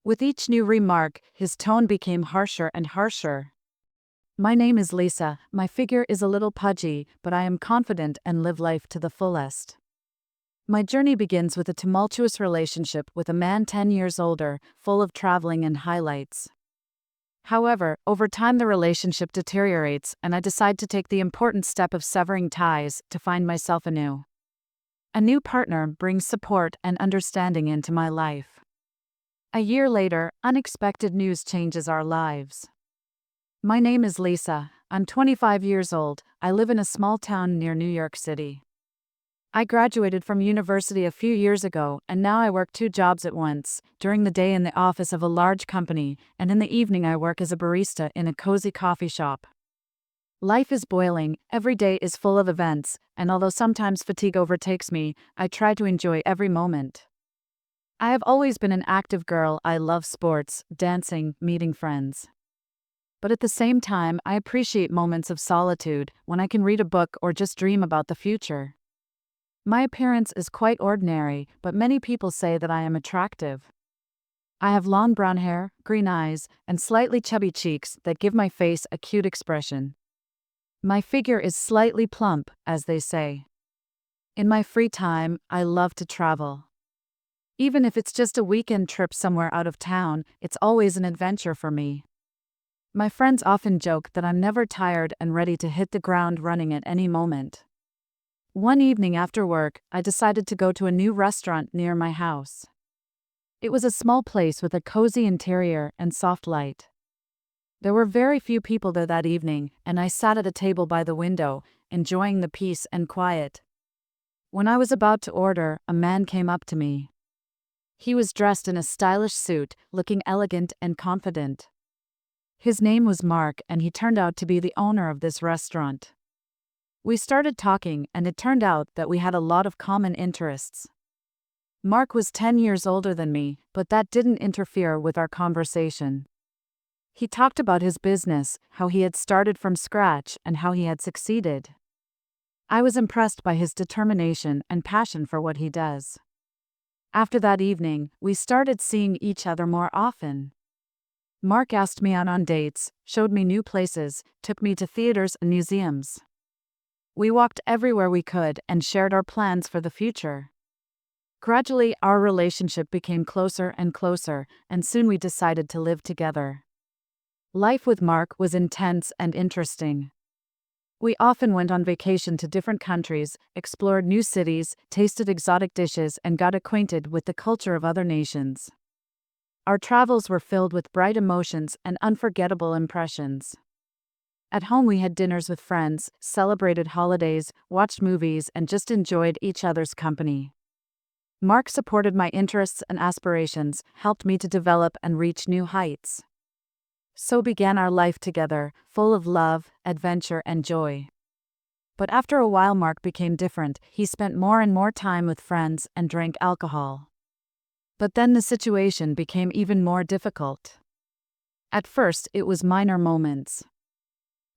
With each new remark, his tone became harsher and harsher. My name is Lisa, my figure is a little pudgy, but I am confident and live life to the fullest. My journey begins with a tumultuous relationship with a man 10 years older, full of traveling and highlights. However, over time the relationship deteriorates and I decide to take the important step of severing ties to find myself anew. A new partner brings support and understanding into my life. A year later, unexpected news changes our lives. My name is Lisa, I'm 25 years old, I live in a small town near New York City. I graduated from university a few years ago and now I work 2 jobs at once, during the day in the office of a large company, and in the evening I work as a barista in a cozy coffee shop. Life is boiling, every day is full of events, and although sometimes fatigue overtakes me, I try to enjoy every moment. I have always been an active girl, I love sports, dancing, meeting friends. But at the same time, I appreciate moments of solitude, when I can read a book or just dream about the future. My appearance is quite ordinary, but many people say that I am attractive. I have long brown hair, green eyes, and slightly chubby cheeks that give my face a cute expression. My figure is slightly plump, as they say. In my free time, I love to travel. Even if it's just a weekend trip somewhere out of town, it's always an adventure for me. My friends often joke that I'm never tired and ready to hit the ground running at any moment. One evening after work, I decided to go to a new restaurant near my house. It was a small place with a cozy interior and soft light. There were very few people there that evening, and I sat at a table by the window, enjoying the peace and quiet. When I was about to order, a man came up to me. He was dressed in a stylish suit, looking elegant and confident. His name was Mark, and he turned out to be the owner of this restaurant. We started talking, and it turned out that we had a lot of common interests. Mark was 10 years older than me, but that didn't interfere with our conversation. He talked about his business, how he had started from scratch, and how he had succeeded. I was impressed by his determination and passion for what he does. After that evening, we started seeing each other more often. Mark asked me out on dates, showed me new places, took me to theaters and museums. We walked everywhere we could and shared our plans for the future. Gradually, our relationship became closer and closer, and soon we decided to live together. Life with Mark was intense and interesting. We often went on vacation to different countries, explored new cities, tasted exotic dishes, and got acquainted with the culture of other nations. Our travels were filled with bright emotions and unforgettable impressions. At home we had dinners with friends, celebrated holidays, watched movies, and just enjoyed each other's company. Mark supported my interests and aspirations, helped me to develop and reach new heights. So began our life together, full of love, adventure, and joy. But after a while Mark became different, he spent more and more time with friends and drank alcohol. But then the situation became even more difficult. At first, it was minor moments.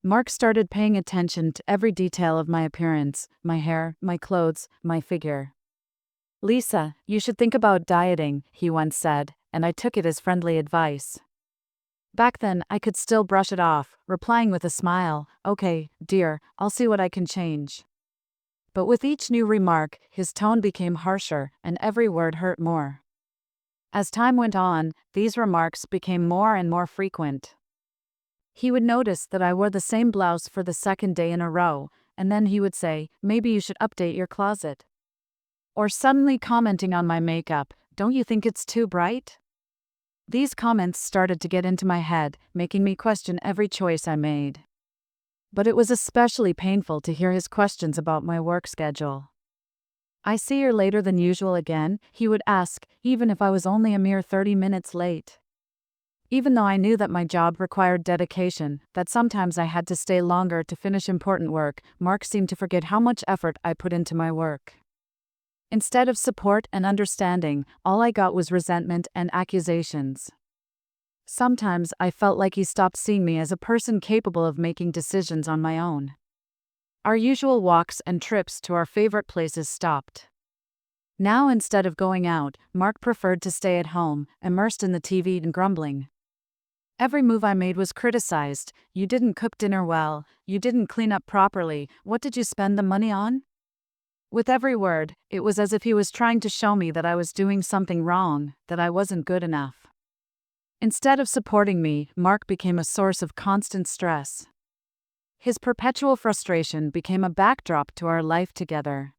Mark started paying attention to every detail of my appearance, my hair, my clothes, my figure. "Lisa, you should think about dieting," he once said, and I took it as friendly advice. Back then, I could still brush it off, replying with a smile, "Okay, dear, I'll see what I can change." But with each new remark, his tone became harsher, and every word hurt more. As time went on, these remarks became more and more frequent. He would notice that I wore the same blouse for the second day in a row, and then he would say, "Maybe you should update your closet." Or suddenly commenting on my makeup, "Don't you think it's too bright?" These comments started to get into my head, making me question every choice I made. But it was especially painful to hear his questions about my work schedule. "I see you're later than usual again," he would ask, even if I was only a mere 30 minutes late. Even though I knew that my job required dedication, that sometimes I had to stay longer to finish important work, Mark seemed to forget how much effort I put into my work. Instead of support and understanding, all I got was resentment and accusations. Sometimes I felt like he stopped seeing me as a person capable of making decisions on my own. Our usual walks and trips to our favorite places stopped. Now, instead of going out, Mark preferred to stay at home, immersed in the TV and grumbling. Every move I made was criticized. You didn't cook dinner well, you didn't clean up properly, what did you spend the money on? With every word, it was as if he was trying to show me that I was doing something wrong, that I wasn't good enough. Instead of supporting me, Mark became a source of constant stress. His perpetual frustration became a backdrop to our life together.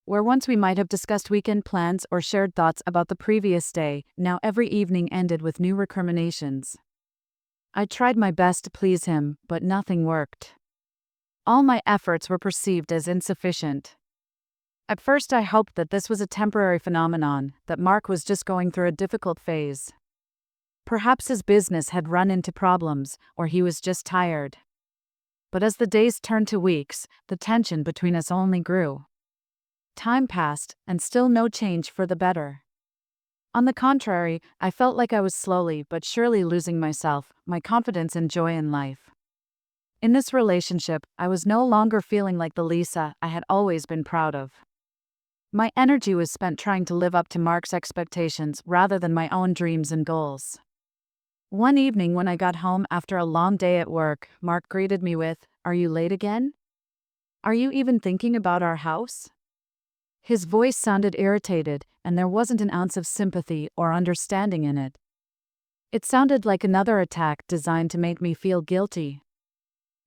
Where once we might have discussed weekend plans or shared thoughts about the previous day, now every evening ended with new recriminations. I tried my best to please him, but nothing worked. All my efforts were perceived as insufficient. At first I hoped that this was a temporary phenomenon, that Mark was just going through a difficult phase. Perhaps his business had run into problems, or he was just tired. But as the days turned to weeks, the tension between us only grew. Time passed, and still no change for the better. On the contrary, I felt like I was slowly but surely losing myself, my confidence and joy in life. In this relationship, I was no longer feeling like the Lisa I had always been proud of. My energy was spent trying to live up to Mark's expectations rather than my own dreams and goals. One evening when I got home after a long day at work, Mark greeted me with, "Are you late again? Are you even thinking about our house?" His voice sounded irritated, and there wasn't an ounce of sympathy or understanding in it. It sounded like another attack designed to make me feel guilty.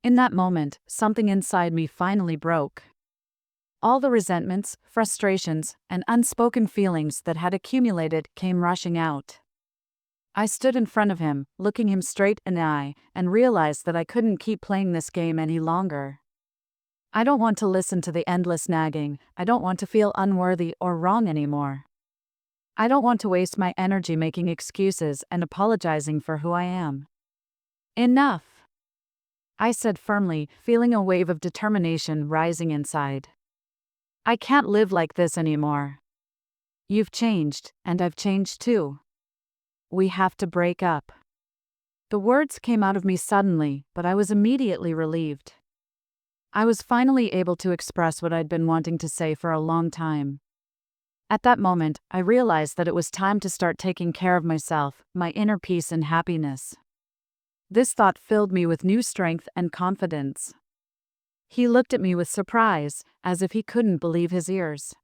In that moment, something inside me finally broke. All the resentments, frustrations, and unspoken feelings that had accumulated came rushing out. I stood in front of him, looking him straight in the eye, and realized that I couldn't keep playing this game any longer. I don't want to listen to the endless nagging. I don't want to feel unworthy or wrong anymore. I don't want to waste my energy making excuses and apologizing for who I am. Enough, I said firmly, feeling a wave of determination rising inside. I can't live like this anymore. You've changed, and I've changed too. We have to break up. The words came out of me suddenly, but I was immediately relieved. I was finally able to express what I'd been wanting to say for a long time. At that moment, I realized that it was time to start taking care of myself, my inner peace and happiness. This thought filled me with new strength and confidence. He looked at me with surprise, as if he couldn't believe his ears.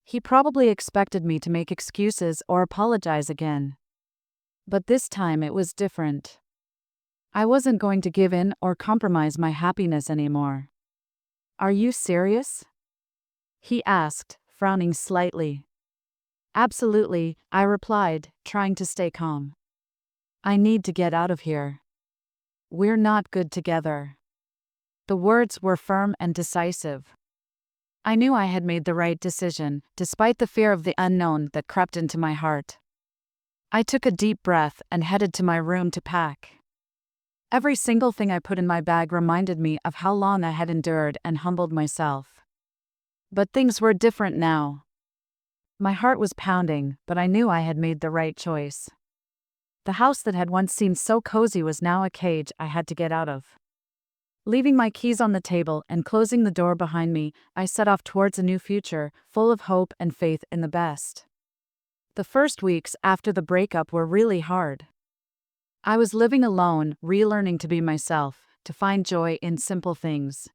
He probably expected me to make excuses or apologize again. But this time it was different. I wasn't going to give in or compromise my happiness anymore. "Are you serious?" he asked, frowning slightly. "Absolutely," I replied, trying to stay calm. "I need to get out of here. We're not good together." The words were firm and decisive. I knew I had made the right decision, despite the fear of the unknown that crept into my heart. I took a deep breath and headed to my room to pack. Every single thing I put in my bag reminded me of how long I had endured and humbled myself. But things were different now. My heart was pounding, but I knew I had made the right choice. The house that had once seemed so cozy was now a cage I had to get out of. Leaving my keys on the table and closing the door behind me, I set off towards a new future, full of hope and faith in the best. The first weeks after the breakup were really hard. I was living alone, relearning to be myself, to find joy in simple things.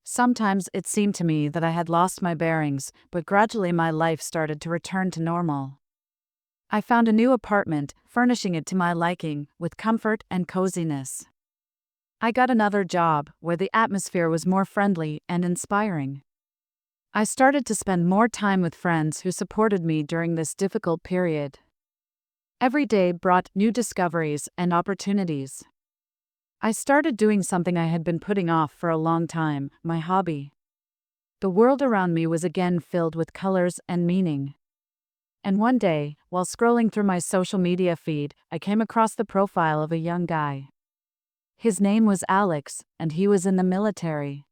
Sometimes it seemed to me that I had lost my bearings, but gradually my life started to return to normal. I found a new apartment, furnishing it to my liking, with comfort and coziness. I got another job, where the atmosphere was more friendly and inspiring. I started to spend more time with friends who supported me during this difficult period. Every day brought new discoveries and opportunities. I started doing something I had been putting off for a long time, my hobby. The world around me was again filled with colors and meaning. And one day, while scrolling through my social media feed, I came across the profile of a young guy. His name was Alex, and he was in the military.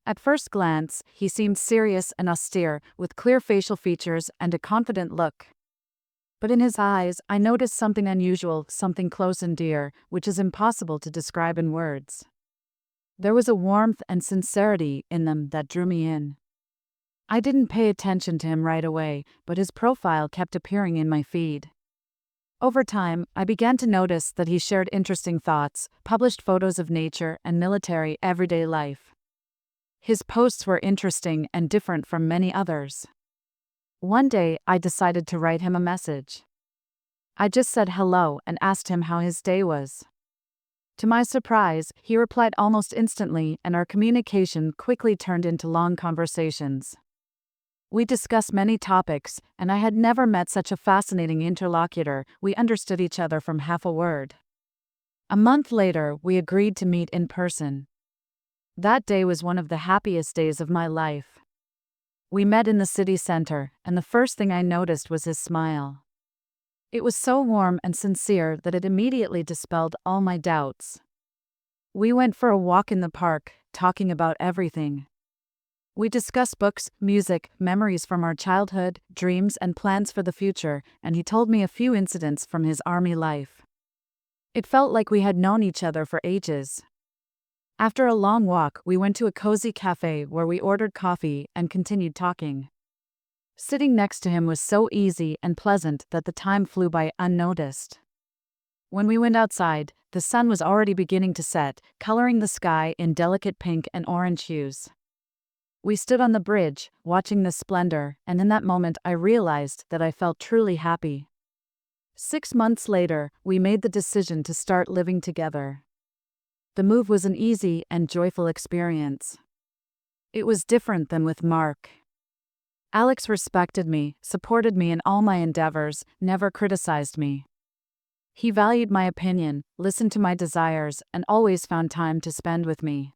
At first glance, he seemed serious and austere, with clear facial features and a confident look. But in his eyes, I noticed something unusual, something close and dear, which is impossible to describe in words. There was a warmth and sincerity in them that drew me in. I didn't pay attention to him right away, but his profile kept appearing in my feed. Over time, I began to notice that he shared interesting thoughts, published photos of nature and military everyday life. His posts were interesting and different from many others. One day, I decided to write him a message. I just said hello and asked him how his day was. To my surprise, he replied almost instantly, and our communication quickly turned into long conversations. We discussed many topics, and I had never met such a fascinating interlocutor. We understood each other from half a word. A month later, we agreed to meet in person. That day was one of the happiest days of my life. We met in the city center, and the first thing I noticed was his smile. It was so warm and sincere that it immediately dispelled all my doubts. We went for a walk in the park, talking about everything. We discussed books, music, memories from our childhood, dreams and plans for the future, and he told me a few incidents from his army life. It felt like we had known each other for ages. After a long walk, we went to a cozy cafe where we ordered coffee and continued talking. Sitting next to him was so easy and pleasant that the time flew by unnoticed. When we went outside, the sun was already beginning to set, coloring the sky in delicate pink and orange hues. We stood on the bridge, watching the splendor, and in that moment I realized that I felt truly happy. 6 months later, we made the decision to start living together. The move was an easy and joyful experience. It was different than with Mark. Alex respected me, supported me in all my endeavors, never criticized me. He valued my opinion, listened to my desires, and always found time to spend with me.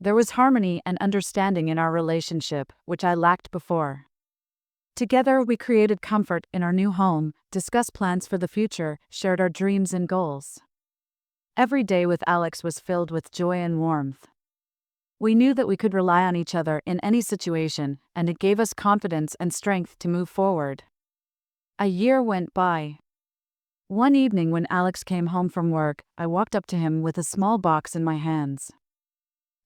There was harmony and understanding in our relationship, which I lacked before. Together, we created comfort in our new home, discussed plans for the future, shared our dreams and goals. Every day with Alex was filled with joy and warmth. We knew that we could rely on each other in any situation, and it gave us confidence and strength to move forward. A year went by. One evening when Alex came home from work, I walked up to him with a small box in my hands.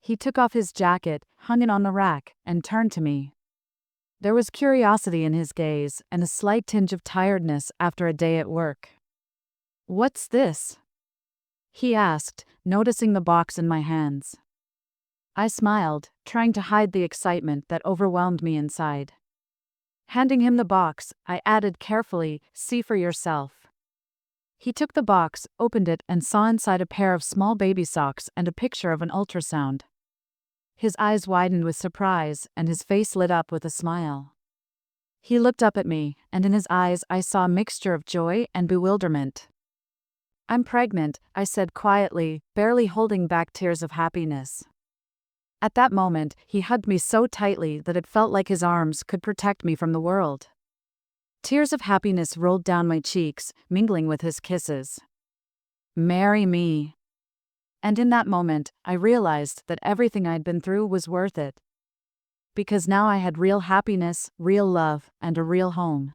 He took off his jacket, hung it on the rack, and turned to me. There was curiosity in his gaze and a slight tinge of tiredness after a day at work. "What's this?" he asked, noticing the box in my hands. I smiled, trying to hide the excitement that overwhelmed me inside. Handing him the box, I added carefully, "See for yourself." He took the box, opened it, and saw inside a pair of small baby socks and a picture of an ultrasound. His eyes widened with surprise, and his face lit up with a smile. He looked up at me, and in his eyes I saw a mixture of joy and bewilderment. "I'm pregnant," I said quietly, barely holding back tears of happiness. At that moment, he hugged me so tightly that it felt like his arms could protect me from the world. Tears of happiness rolled down my cheeks, mingling with his kisses. "Marry me." And in that moment, I realized that everything I'd been through was worth it. Because now I had real happiness, real love, and a real home.